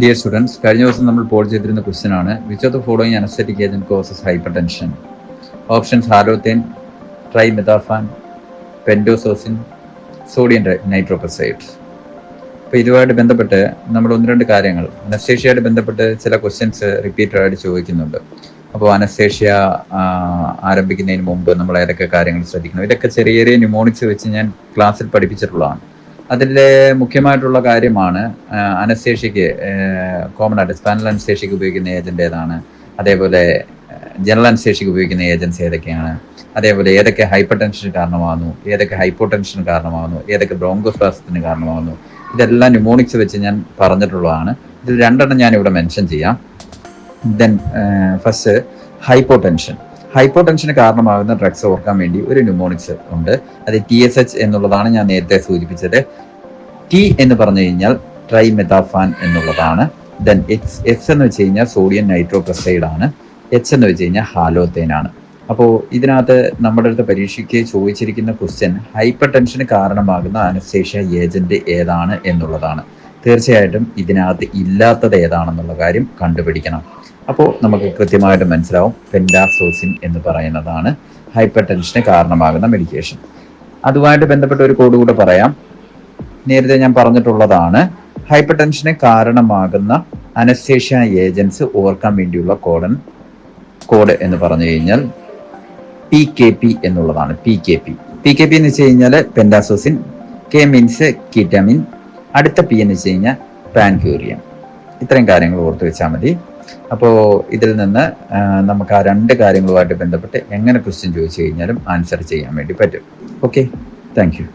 Dear students, കഴിഞ്ഞ ദിവസം നമ്മൾ പോൾ ചെയ്തിരുന്ന ക്വസ്റ്റ്യൻ ആണ് which of the following anaesthetic agent causes hypertension? Options halothane, trimethaphan, pentazocine, sodium nitroprusside. അപ്പോൾ ഇതുമായിട്ട് ബന്ധപ്പെട്ട് നമ്മൾ ഒന്ന് രണ്ട് കാര്യങ്ങൾ അനസ്തേഷ്യയായിട്ട് ബന്ധപ്പെട്ട് ചില ക്വസ്റ്റ്യൻസ് റിപ്പീറ്റഡ് ആയിട്ട് ചോദിക്കുന്നുണ്ട്. അപ്പോൾ അനസ്തേഷ്യ ആരംഭിക്കുന്നതിന് മുമ്പ് നമ്മൾ ഏതൊക്കെ കാര്യങ്ങൾ ശ്രദ്ധിക്കണം, ഇതൊക്കെ ചെറിയ ചെറിയ ന്യൂമോണിക്സ് വെച്ച് ഞാൻ ക്ലാസ്സിൽ പഠിപ്പിച്ചിട്ടുള്ളതാണ്. അതിലെ മുഖ്യമായിട്ടുള്ള കാര്യമാണ് അനസ്തേഷ്യക്ക് കോമൺ ആയിട്ട് സ്പാനൽ അനസ്തേഷ്യക്ക് ഉപയോഗിക്കുന്ന ഏജന്റ് ഏതാണ്, അതേപോലെ ജനറൽ അനസ്തേഷ്യക്ക് ഉപയോഗിക്കുന്ന ഏജൻസ് ഏതൊക്കെയാണ്, അതേപോലെ ഏതൊക്കെ ഹൈപ്പർ ടെൻഷന് കാരണമാകുന്നു, ഏതൊക്കെ ഹൈപ്പോ ടെൻഷന് കാരണമാകുന്നു, ഏതൊക്കെ ബ്രോങ്കോസ്പാസത്തിന് കാരണമാകുന്നു, ഇതെല്ലാം ന്യൂമോണിക്സ് വെച്ച് ഞാൻ പറഞ്ഞിട്ടുള്ളതാണ്. ഇതിൽ രണ്ടെണ്ണം ഞാനിവിടെ മെൻഷൻ ചെയ്യാം. ദെൻ ഫസ്റ്റ് ഹൈപ്പോ ടെൻഷന് കാരണമാകുന്ന ഡ്രഗ്സ് ഓർക്കാൻ വേണ്ടി ഒരു ന്യൂമോണിക്സ് ഉണ്ട്. അത് TSH എന്നുള്ളതാണ് ഞാൻ നേരത്തെ സൂചിപ്പിച്ചത്. T എന്ന് പറഞ്ഞു കഴിഞ്ഞാൽ ട്രൈമെതാഫാൻ എന്നുള്ളതാണ്. ദെൻ S എന്ന് വെച്ച് കഴിഞ്ഞാൽ സോഡിയം നൈട്രോപെർസൈഡ് ആണ്. H എന്ന് വെച്ച് കഴിഞ്ഞാൽ ഹാലോത്തേൻ ആണ്. അപ്പോൾ ഇതിനകത്ത് നമ്മുടെ അടുത്ത് പരീക്ഷയ്ക്ക് ചോദിച്ചിരിക്കുന്ന ക്വസ്റ്റ്യൻ ഹൈപ്പർ ടെൻഷന് കാരണമാകുന്ന അനസ്തേഷ്യ ഏജന്റ് ഏതാണ് എന്നുള്ളതാണ്. തീർച്ചയായിട്ടും ഇതിനകത്ത് ഇല്ലാത്തത് ഏതാണെന്നുള്ള കാര്യം കണ്ടുപിടിക്കണം. അപ്പോൾ നമുക്ക് കൃത്യമായിട്ട് മനസ്സിലാവും പെൻഡാസോസിൻ എന്ന് പറയുന്നതാണ് ഹൈപ്പർ ടെൻഷന് കാരണമാകുന്ന മെഡിക്കേഷൻ. അതുമായിട്ട് ബന്ധപ്പെട്ട ഒരു കോഡ് കൂടെ പറയാം. നേരത്തെ ഞാൻ പറഞ്ഞിട്ടുള്ളതാണ്. ഹൈപ്പർ ടെൻഷന് കാരണമാകുന്ന അനസ്തേഷ്യ ഏജൻസ് ഓർക്കാൻ വേണ്ടിയുള്ള കോഡ് എന്ന് പറഞ്ഞു കഴിഞ്ഞാൽ PKP എന്നുള്ളതാണ്. PKP എന്ന് വെച്ച് കഴിഞ്ഞാൽ പെൻഡാസോസിൻ, K മീൻസ് കീറ്റാമിൻ, അടുത്ത P എന്ന് വെച്ച് കഴിഞ്ഞാൽ പാൻക്യൂരിയം. ഇത്രയും കാര്യങ്ങൾ ഓർത്ത് വെച്ചാൽ മതി. അപ്പോൾ ഇതിൽ നിന്ന് നമുക്ക് ആ രണ്ട് കാര്യങ്ങളുമായിട്ട് ബന്ധപ്പെട്ട് എങ്ങനെ ക്വസ്റ്റ്യൻ ചോദിച്ചു കഴിഞ്ഞാലും ആൻസർ ചെയ്യാൻ വേണ്ടി പറ്റും. Okay, thank you.